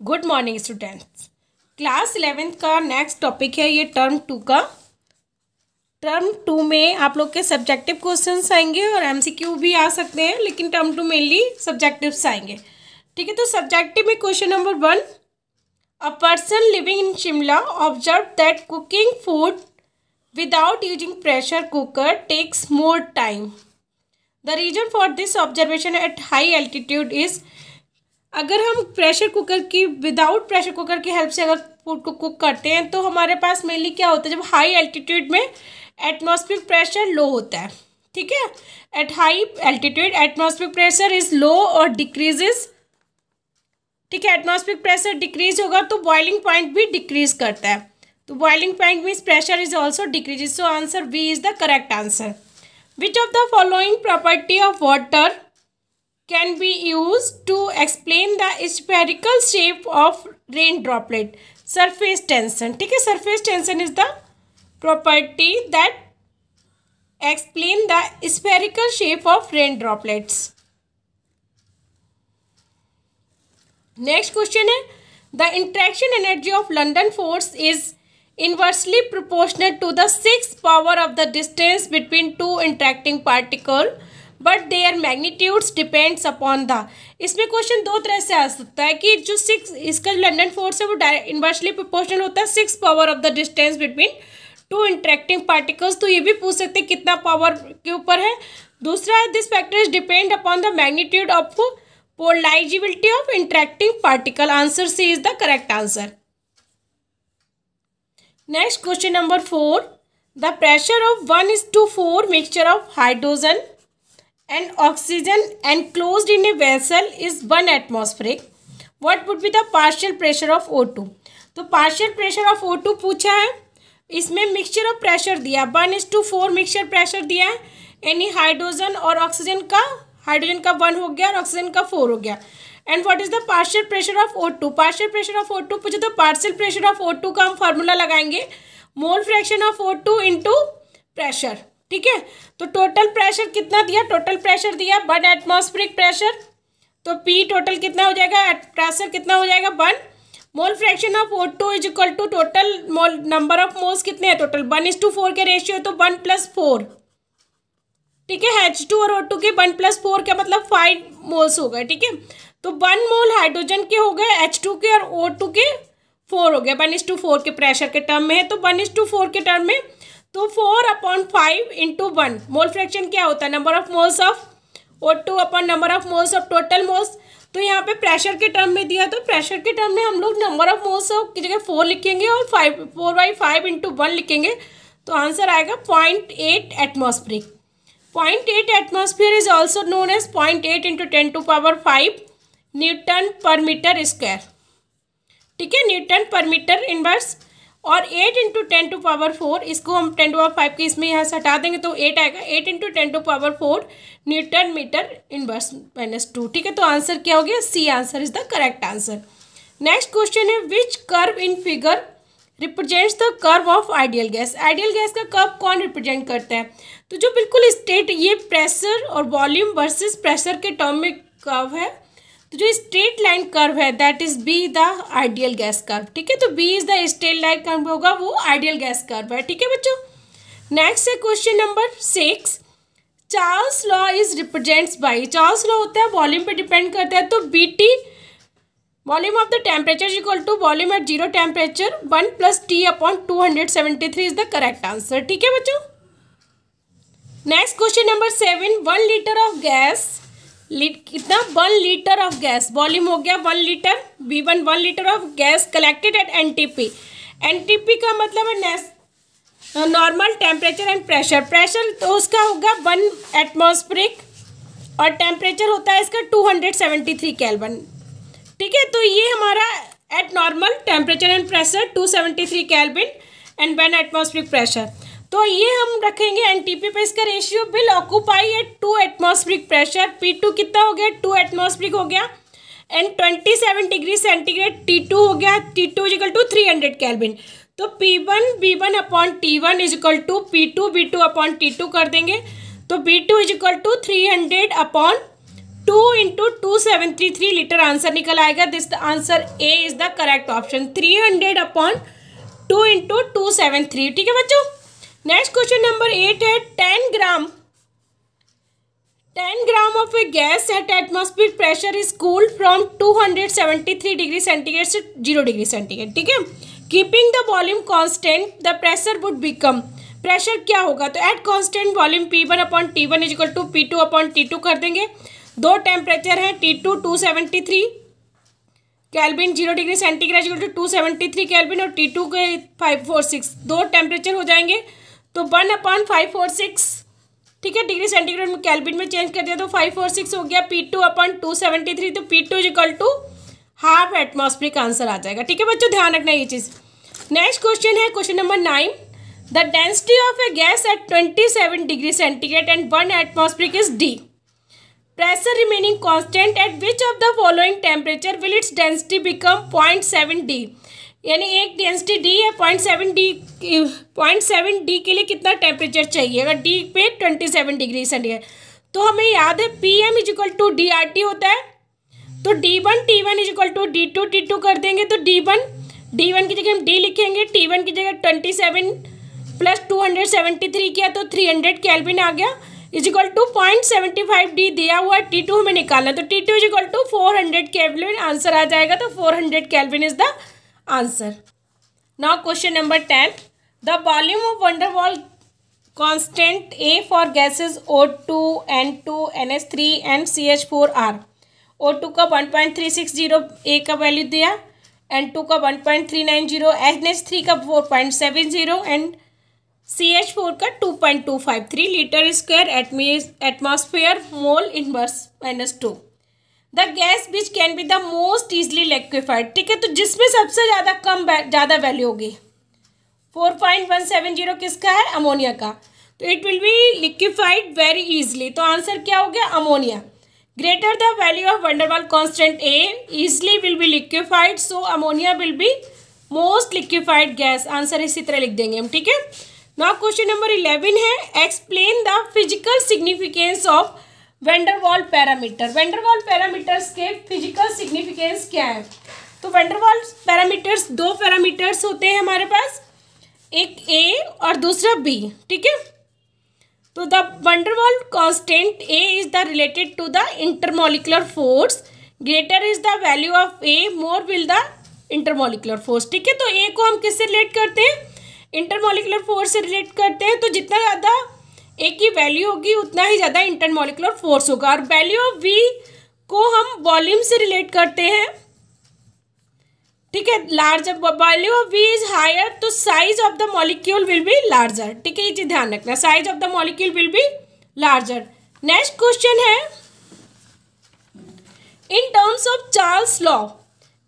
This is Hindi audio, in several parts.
Good morning students. Class 11th का नेक्स्ट टॉपिक है ये टर्म 2 का। टर्म 2 में आप लोग के सब्जेक्टिव क्वेश्चंस आएंगे और एमसीक्यू भी आ सकते हैं, लेकिन टर्म 2 मेनली सब्जेक्टिव्स आएंगे। ठीक है, तो सब्जेक्टिव में question number 1, a person living in Shimla observe that cooking food without using pressure cooker takes more time. The reason for this observation at high altitude is, अगर हम प्रेशर कुकर की विदाउट प्रेशर कुकर की हेल्प से अगर फूड को कुक करते हैं तो हमारे पास मेनली क्या होता है, जब हाई एल्टीट्यूड में एटमॉस्फेरिक प्रेशर लो होता है। ठीक है, eight high altitude atmospheric pressure is low और डिक्रीजेस। ठीक है, एटमॉस्फेरिक प्रेशर डिक्रीज होगा तो बॉइलिंग पॉइंट भी डिक्रीज करता है, तो boiling point means pressure is also decreases. So answer B is the correct answer. Which of the following property of water can be used to explain the spherical shape of rain droplet? Surface tension. ठीक है, surface tension is the property that explain the spherical shape of rain droplets. Next question है, the interaction energy of London force is inversely proportional to the 6th power of the distance between two interacting particles, but their magnitudes depends upon the. इसमें क्वेश्चन दो तरह से आ सकता है कि जो इसका लंदन फोर्स है वो इनवर्सली प्रोपोर्शनल होता है 6 power of the distance between two interacting particles, तो ये भी पूछ सकते हैं कितना पावर के ऊपर है। दूसरा है, this factor is depend upon the magnitude of polarizability of interacting particle. Answer C is the correct answer. Next question number 4, the pressure of 1:4 mixture of hydrogen and oxygen enclosed in a vessel is 1 atmospheric. What would be the partial pressure of O2? तो partial pressure of O2 पूछा है, इसमें मिक्सचर ऑफ प्रेशर दिया 1:4 मिक्सचर प्रेशर दिया है, यानी हाइड्रोजन और ऑक्सीजन का, हाइड्रोजन का 1 हो गया और ऑक्सीजन का 4 हो गया। And what is the partial pressure of O2? Partial pressure of O2 पूछे तो पार्शियल प्रेशर ऑफ O2 का हम फार्मूला लगाएंगे मोल fraction of O2 into pressure. ठीक है, तो टोटल प्रेशर कितना दिया, टोटल प्रेशर दिया 1 एटमॉस्फेरिक प्रेशर, तो पी टोटल कितना हो जाएगा, प्रेशर कितना हो जाएगा 1। Mole fraction of O2 is equal to total mole, number of moles कितने हैं टोटल 1:4 के रेशियो, तो 1 + 4। ठीक है, H2 और O2 के 1 + 4 का मतलब 5 मोल्स हो गए। ठीक है, तो 1 मोल हाइड्रोजन के हो गए, H2 के और O2 के 4 हो गए 1:4 के प्रेशर के टर्म में है, तो 1:4 के टर्म में तो 4/5 इंटू 1 मोल फ्रैक्शन क्या होता है, number of moles of O2 upon number of moles of total moles. तो यहाँ पे प्रेशर के टर्म में दिया, तो प्रेशर के टर्म में हम लोग नंबर ऑफ मोल्स की जगह 4 लिखेंगे और 4/5 इंटू 1 लिखेंगे, तो आंसर आएगा 0.8 atmospheric. 0.8 atmosphere is also known as 0.8 into 10⁵ newton per metre square. ठीक है, न्यूटन पर मीटर इनवर्स, और 8 इंटू 10⁴, इसको हम 10⁵ के इसमें यहाँ से हटा देंगे तो 8 आएगा, 8 इंटू 10⁴ न्यूटन मीटर इनवर्स -2। ठीक है, तो आंसर क्या हो गया, C answer is the correct answer. Next question है, which curve in figure represents the curve of ideal gas? Ideal gas का कर्व कौन रिप्रेजेंट करता है? तो जो बिल्कुल स्ट्रेट, ये प्रेशर और वॉल्यूम वर्सेस प्रेशर के टर्म में कर्व है, तो जो स्ट्रेट लाइन कर्व है that is B the ideal gas curve. ठीक है, तो B is the straight line curve होगा, वो आइडियल गैस कर्व है। ठीक है बच्चों, नेक्स्ट है question number 6, Charles law is represents by. Charles law होता है वॉल्यूम पे डिपेंड करता है, तो BT volume of the temperature equal to volume at 0 temperature 1 + T/273 is the correct answer. ठीक है बच्चों, next question number 7, 1 litre of gas, कितना 1 लीटर ऑफ गैस, वॉल्यूम हो गया 1 litre, V1 1 litre of gas collected at NTP। NTP का मतलब है normal temperature and pressure. Pressure तो उसका होगा 1 एटमॉस्फेरिक और टेम्परेचर होता है इसका 273 केल्विन। ठीक है, तो ये हमारा at normal temperature and pressure 273 kelvin and 1 atmospheric pressure, तो ये हम रखेंगे NTP पे। इसका ratio will occupy at 2 atmospheric pressure, P2 कितना हो गया 2 एटमॉस्फेरिक हो गया, एंड 27 डिग्री सेंटीग्रेड T2 हो गया, T2 is equal to 300 kelvin, तो P1 B1 upon T1 is equal to P2 B2 upon T2 कर देंगे, तो B2 is equal to 300 upon 2 × 273 litre answer निकल आएगा. This answer A is the correct option. 300/2 × 273. ठीक है बच्चों. नेक्स्ट क्वेश्चन नंबर 8 है 10 gram of a gas at atmospheric pressure is cooled from 273 degree centigrade से 0 डिग्री सेंटीग्रेड. ठीक है. Keeping the volume constant the pressure would become. Pressure क्या होगा? तो at constant volume P1/T1 is equal to P2/T2 कर देंगे. दो टेम्परेचर है T2 273 kelvin 0 degree centigrade equal to 273 kelvin और T2 के 546. दो टेम्परेचर हो जाएंगे तो 1/546. ठीक है. डिग्री सेंटीग्रेड में केल्विन में चेंज कर दिया तो 546 हो गया. P2/273 तो P2 is equal to half atmospheric answer आ जाएगा. ठीक है बच्चों, ध्यान रखना ये चीज़. नेक्स्ट क्वेश्चन है question number 9. The density of a gas at 27 degree centigrade and 1 atmospheric is D. Pressure remaining constant at which of the following temperature will its density become 0.7 D. यानी एक डेंसिटी D है 0.7 D के लिए कितना टेम्परेचर चाहिए? अगर D पे 27 डिग्री सेंटीग्रेड तो हमें याद है PM is equal to DRT होता है. तो D1 T1 is equal to D2 T2 कर देंगे. तो D1 की जगह हम D लिखेंगे. T1 की जगह 27 + 273 किया तो 300 केल्विन आ गया इज इक्वल टू 0.75 D दिया हुआ. T2 हमें निकालना तो T2 is equal to 400 kelvin answer आ जाएगा. तो 400 kelvin is the answer. Now question number 10. The volume of van der Waals constant A for gases O2 N2 NH3 and CH4 आर. O2 का 1.360 A का वैल्यू दिया, N2 का 1.390, NH3 का 4.70 एंड CH4 का 2.253 litre square atmosphere mole inverse -2. The gas which can be the most easily liquefied. ठीक है. तो जिसमें सबसे ज़्यादा वैल्यू होगी 4.170 किसका है? अमोनिया का. तो it will be liquefied very easily. तो आंसर क्या हो गया? Ammonia. Greater the value of van der Waals constant A easily will be liquefied, so ammonia will be most liquefied gas. Answer इसी तरह लिख देंगे हम. ठीक है. नाउ क्वेश्चन नंबर 11 है explain the physical significance of van der Waals parameter. Van der Waals parameters के फिजिकल सिग्निफिकेंस क्या है? तो वैंडरवॉल पैरामीटर्स दो पैरामीटर्स होते हैं हमारे पास, एक A और दूसरा B. ठीक है. तो the Van der Waals constant A is the related to the intermolecular force. Greater is the value of A more will the intermolecular force. ठीक है. तो A को हम किससे रिलेट करते हैं? इंटरमोलिकुलर फोर्स से रिलेट करते हैं. तो जितना ज़्यादा A की वैल्यू होगी उतना ही ज़्यादा इंटरमोलिकुलर फोर्स होगा. और वैल्यू ऑफ V को हम वॉल्यूम से रिलेट करते हैं. ठीक है. Larger value of V is higher तो size of the molecule will be larger. ठीक है. ये चीज ध्यान रखना, size of the molecule will be larger. Next question है in terms of Charles law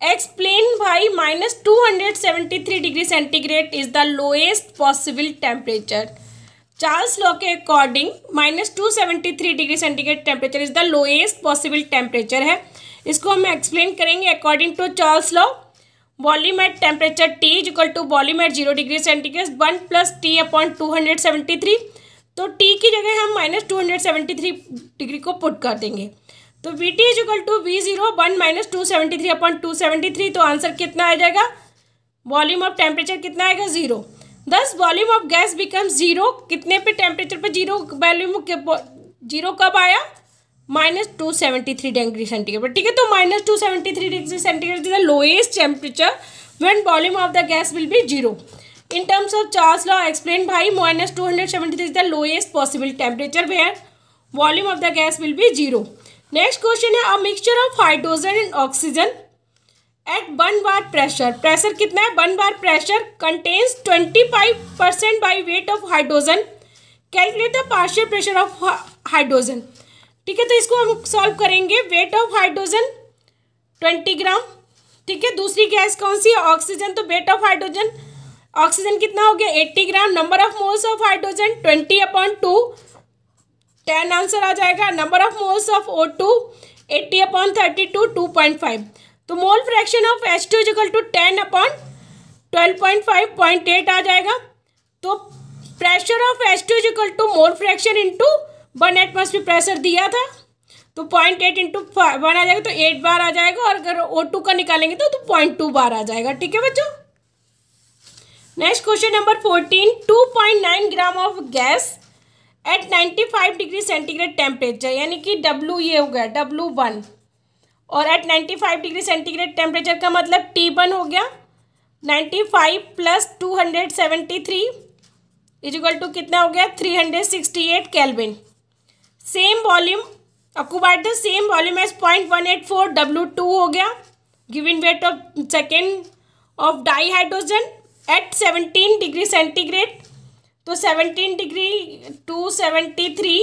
explain why -273 degree centigrade is the lowest possible temperature. Charles law के according -273 degree centigrade temperature is the lowest possible temperature है. इसको हम एक्सप्लेन करेंगे according to Charles law. Volume at temperature T is equal to volume at 0 degree centigrade 1 + T/273. तो T की जगह हम -273 डिग्री को पुट कर देंगे. तो VT is equal to V0 1 - 273/273. तो आंसर कितना आ जाएगा? वॉल्यूम ऑफ टेम्परेचर कितना आएगा? 0. दस वॉल्यूम ऑफ गैस बिकम 0. कितने पे टेम्परेचर पे 0 वॉल्यूम 0 कब आया? -273 डिग्री सेंटीग्रेड. ठीक है. तो -273 degree centigrade is the lowest temperature when volume of the gas will be 0. In terms of Charles law explain by -273 is the lowest possible temperature where volume of the gas will be 0. Next question है a mixture of hydrogen and oxygen at 1 bar pressure. Pressure कितना है? 1 bar pressure contains 25% by weight of hydrogen. Calculate the partial pressure of hydrogen. ठीक है. तो इसको हम सॉल्व करेंगे. वेट ऑफ हाइड्रोजन 20 ग्राम. ठीक है. दूसरी गैस कौन सी है? ऑक्सीजन. तो वेट ऑफ हाइड्रोजन ऑक्सीजन कितना हो गया? 80 gram. Number of moles of hydrogen 20/2 10 answer आ जाएगा. Number of moles of O2 80/32 2.5. तो mole fraction of H2 is equal to 10/12.5 0.8 आ जाएगा. तो pressure of H2 is equal to mole fraction into 1 atmosphere pressure दिया था. तो 0.8 इंटू 1 आ जाएगा तो 8 बार आ जाएगा, और अगर O2 का निकालेंगे तो 0.2 बार आ जाएगा। ठीक है बच्चों। Next question number 14, 2.9 gram of gas at 95 degree centigrade temperature, यानी कि W ये हो गया W1, और एट 95 डिग्री सेंटीग्रेड टेम्परेचर का मतलब T1 हो गया 95 प्लस 273 इक्वल टू कितना हो गया 368 kelvin. Same volume occupied the same volume as 0.184 W2 हो गया। Given weight of second of dihydrogen at 17 degree centigrade, तो 17 डिग्री 273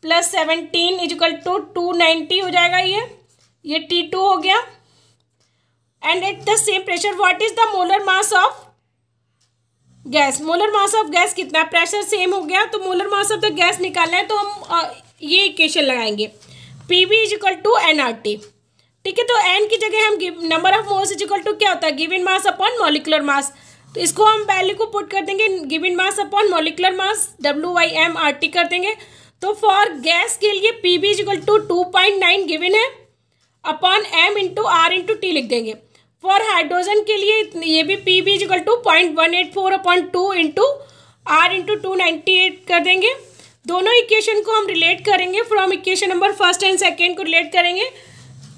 प्लस 17 इक्वल टू 290 हो जाएगा। ये T2 हो गया। And at the same pressure what is the molar mass of gas. Molar mass of gas कितना, प्रेशर सेम हो गया तो molar mass of the gas निकालना है, तो हम ये इक्वेशन लगाएंगे PV is equal to nRT। ठीक है, तो n की जगह हम number of moles is equal to क्या होता है given mass upon molecular mass, तो इसको हम वैल्यू को पुट कर देंगे given mass upon molecular mass WM/RT कर देंगे। तो फॉर गैस के लिए PV is equal to 2.9 given है upon M into R into T लिख देंगे। फॉर हाइड्रोजन के लिए ये भी PV is equal to 0.184 upon 2 into R into 298 कर देंगे। दोनों इक्वेशन को हम रिलेट करेंगे from equation number first and second को रिलेट करेंगे,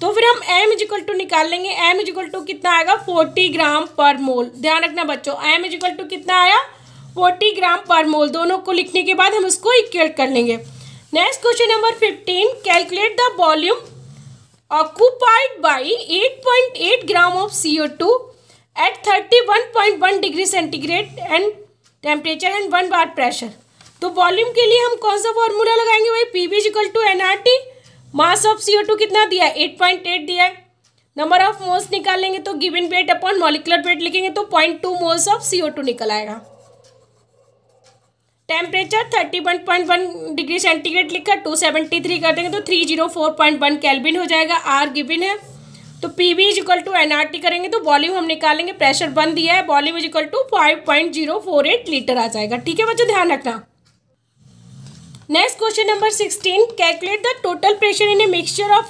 तो फिर हम M इज इक्वल टू निकाल लेंगे। M इज इक्वल टू कितना आएगा 40 ग्राम पर मोल। ध्यान रखना बच्चों, M इज इक्वल टू कितना आया 40 ग्राम पर मोल। दोनों को लिखने के बाद हम उसको इक्वेट कर लेंगे। Next question number 15, calculate the volume occupied by 8.8 gram of CO2 at 31.1 degree centigrade and temperature and 1 bar pressure. तो वॉल्यूम के लिए हम कौन सा फॉर्मूला लगाएंगे भाई PV is equal to nRT। Mass of CO2 कितना दिया 8.8 दिया है। नंबर ऑफ मोल्स निकालेंगे तो given weight upon molecular weight लिखेंगे तो 0.2 मोल्स ऑफ CO2 निकल आएगा। टेम्परेचर 31.1 डिग्री सेंटीग्रेड लिखा 273 कर देंगे तो 304.1 केल्विन हो जाएगा। R गिवन है तो PV is equal to nRT करेंगे तो वॉल्यूम हम निकालेंगे, प्रेशर 1 दिया है, volume is equal to 5.048 litre आ जाएगा। ठीक है बच्चों, ध्यान रखना। Next question number 16, calculate the total pressure in a mixture of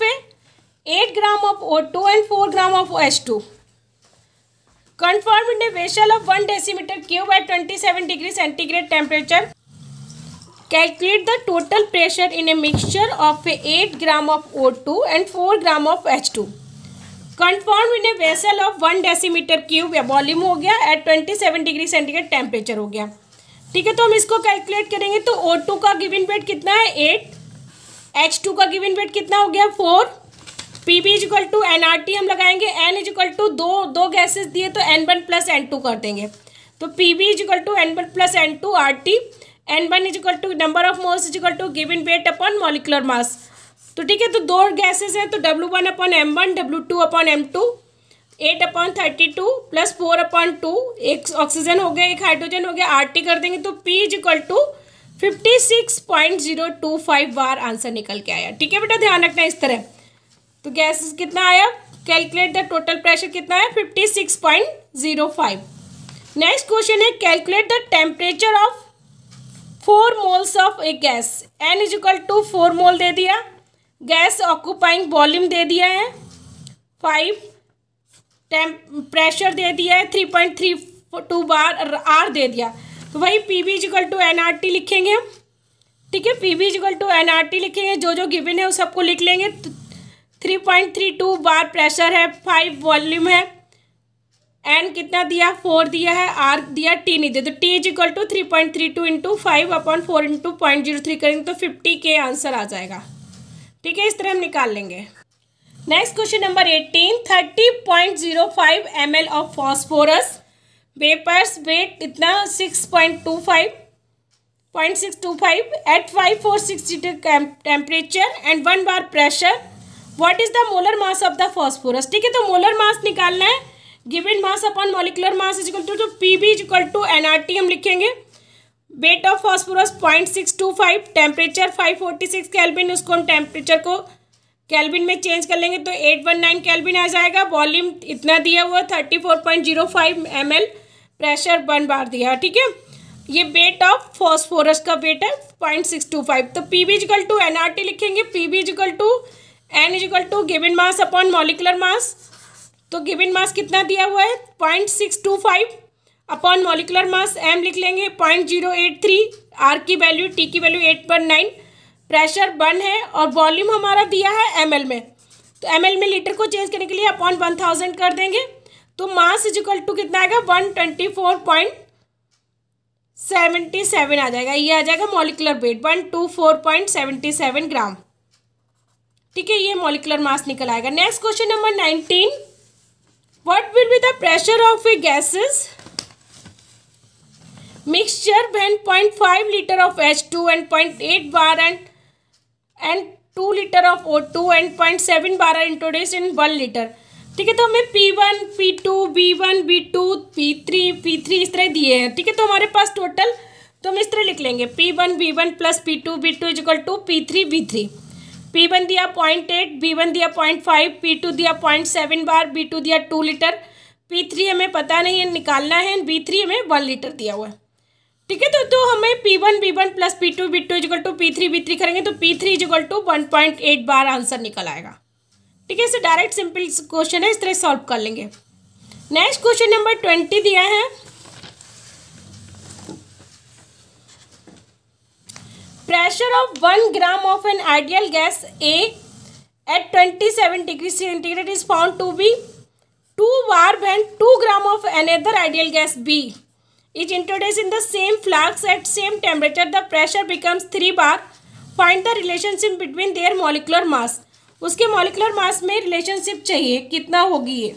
8 gram of O2 and 4 gram of H2 conformed in a vessel of 1 decimeter cube at 27 degree centigrade temperature. Calculate the total pressure in a mixture of 8 gram of O2 and 4 gram of H2 conformed in a vessel of 1 decimeter cube। Volume हो गया at 27 डिग्री सेंटीग्रेड टेम्परेचर हो गया। ठीक है, तो हम इसको कैलकुलेट करेंगे तो O2 का गिवन वेट कितना है 8, H2 का गिवन वेट कितना हो गया 4, PV is equal to nRT हम लगाएंगे, N इज इक्वल टू दो गैसेस दिए तो N1 प्लस N2 कर देंगे, तो PV is equal to N1 plus N2 RT, N1 is equal to number of moles is equal to given weight upon molecular mass. तो ठीक है, तो 2 गैसेस हैं तो W1 upon M1, W2 upon M2, 8 upon 32 plus 4 upon 2, एक ऑक्सीजन हो गया, एक हाइड्रोजन हो गया, RT कर देंगे तो P is equal to 56.025 bar answer निकल के आया। ठीक है बेटा, ध्यान रखना इस तरह। तो गैस कितना आया, कैलकुलेट द टोटल प्रेशर कितना है 56.05। नेक्स्ट क्वेश्चन है calculate the temperature of 4 moles of a gas. N is equal to 4 mole दे दिया, गैस ऑक्यूपाइंग वॉल्यूम दे दिया है 5, प्रेशर दे दिया है 3.32 बार, R दे दिया, तो वही PV is equal to nRT लिखेंगे हम। ठीक है, PV is equal to nRT लिखेंगे, जो गिवन है उस सबको लिख लेंगे। 3.32 बार प्रेशर है, 5 वॉल्यूम है, N कितना दिया 4 दिया है, R दिया, T नहीं दिया, तो T is equal to 3.32 into 5 upon 4 into 0.03 करेंगे तो 50 के आंसर आ जाएगा। ठीक है, इस तरह हम निकाल लेंगे। Next question number 18, 30.05 ml of phosphorus vapours weight इतना 6.25 at 5460 temperature and 1 bar pressure. What is the molar mass of the phosphorus. ठीक है, तो मोलर मास निकालना है, given mass upon molecular mass is equal to, तो PV is equal to nRT हम लिखेंगे। Weight of phosphorus 0.625, temperature 546 kelvin, उसको हम टेम्परेचर को केल्विन में चेंज कर लेंगे तो 819 केल्विन आ जाएगा। वॉल्यूम इतना दिया हुआ 34.05 ml, प्रेशर 1 बार दिया। ठीक है, ये वेट ऑफ फॉस्फोरस का वेट है 0.625। तो P V is equal to N R T लिखेंगे, P V is equal to N is equal to given mass upon molecular mass. तो गिवन मास कितना दिया हुआ है 0.625 अपॉन मॉलिकुलर मास एम लिख लेंगे 0.083, आर की वैल्यू टी की वैल्यू 8/9, प्रेशर 1 है और वॉल्यूम हमारा दिया है एमएल में। तो एमएल में लीटर को चेंज करने के लिए अपॉन 1000 कर देंगे। तो मास इजिकल टू कितना आएगा 124.77 आ जाएगा। ये आ जाएगा मॉलिकुलर वेट 124.77 ग्राम। ठीक है, ये मॉलिकुलर मास निकल आएगा। Next question number 19, what will be the pressure of A gases mixture when 0.5 liter of H2 and 0.8 bar and 2 liter of O2 and 0.7 bar are introduced in 1 liter। ठीक है, तो हमें P1, P2, B1, B2, P3 इस तरह दिए हैं। ठीक है, तो हमारे पास टोटल तो हम इस तरह लिख लेंगे P1 B1 plus P2 B2 is equal to P3 B3। P1 दिया 0.8, B1 दिया 0.5, P2 दिया 0.7 बार, B2 दिया 2 लीटर, P3 हमें पता नहीं है, निकालना है, B3 हमें 1 लीटर दिया हुआ है। ठीक है, तो हमें P1 B1 plus P2 B2 is equal to P3 B3 करेंगे तो P3 is equal to 1.8 bar answer निकल आएगा। ठीक है, इसे डायरेक्ट सिंपल क्वेश्चन है, इस तरह सॉल्व कर लेंगे। नेक्स्ट क्वेश्चन नंबर 20 दिया है, pressure of 1 gram of an ideal gas A at 27 degree centigrade is found to be 2 bar when 2 gram of another ideal gas B is introduced in the same flux at same temperature, the pressure becomes 3 bar। Find the relationship between their molecular mass। उसके molecular mass में relationship चाहिए, कितना होगी ये।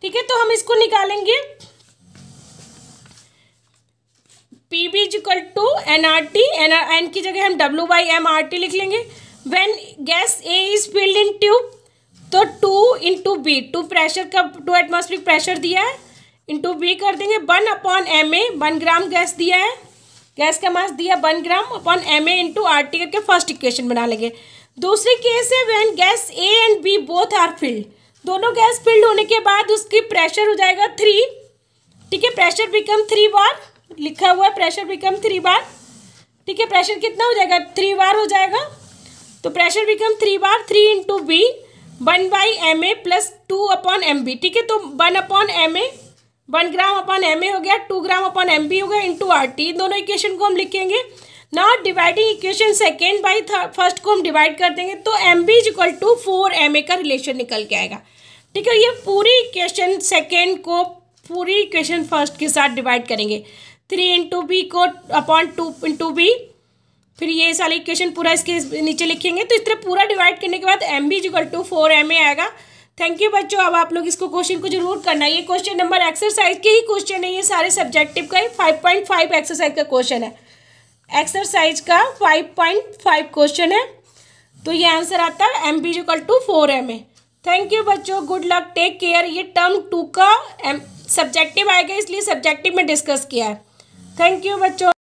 ठीक है, तो हम इसको निकालेंगे P V equal to N R T, N की जगह हम W/m/RT लिख लेंगे। When gas A is filled in tube, तो 2 × B, 2 प्रेशर का 2 एटमॉस्फेरिक प्रेशर दिया है, इंटू बी कर देंगे 1/ma, 1 ग्राम गैस दिया है, गैस का मास दिया 1 gram upon ma into RT करके फर्स्ट इक्वेशन बना लेंगे। दूसरी केस है when gas A and B both are filled, दोनों गैस फिल्ड होने के बाद उसकी प्रेशर हो जाएगा 3। ठीक है, प्रेशर बिकम 3 बार लिखा हुआ है, प्रेशर बिकम 3 बार। ठीक है, प्रेशर कितना हो जाएगा 3 बार हो जाएगा। तो प्रेशर बिकम 3 बार, 3 × B 1/ma प्लस 2/mb। ठीक है, तो 1/ma 1 ग्राम अपॉन ma हो गया, 2 ग्राम अपॉन mb हो गया इंटू RT। इन दोनों इक्वेशन को हम लिखेंगे। Now dividing equation second by first को हम डिवाइड कर देंगे तो mb इक्वल टू 4ma का रिलेशन निकल के आएगा। ठीक है, ये पूरी इक्वेशन सेकेंड को पूरी इक्वेशन फर्स्ट के साथ डिवाइड करेंगे। 3 × b को अपॉन 2 × b, फिर ये सारी इक्वेशन पूरा इसके नीचे लिखेंगे। तो इस तरह पूरा डिवाइड करने के बाद mb इक्वल टू 4ma आएगा। थैंक यू बच्चों, अब आप लोग इसको क्वेश्चन को जरूर करना। ये क्वेश्चन नंबर एक्सरसाइज के ही क्वेश्चन है, ये सारे सब्जेक्टिव का ही 5.5 एक्सरसाइज का क्वेश्चन है, एक्सरसाइज का 5.5 क्वेश्चन है। तो ये आंसर आता है mb equal to 4ma। Thank you बच्चों, गुड लक, टेक केयर। ये टर्म 2 का सब्जेक्टिव आएगा, इसलिए सब्जेक्टिव में डिस्कस किया है। थैंक यू बच्चों।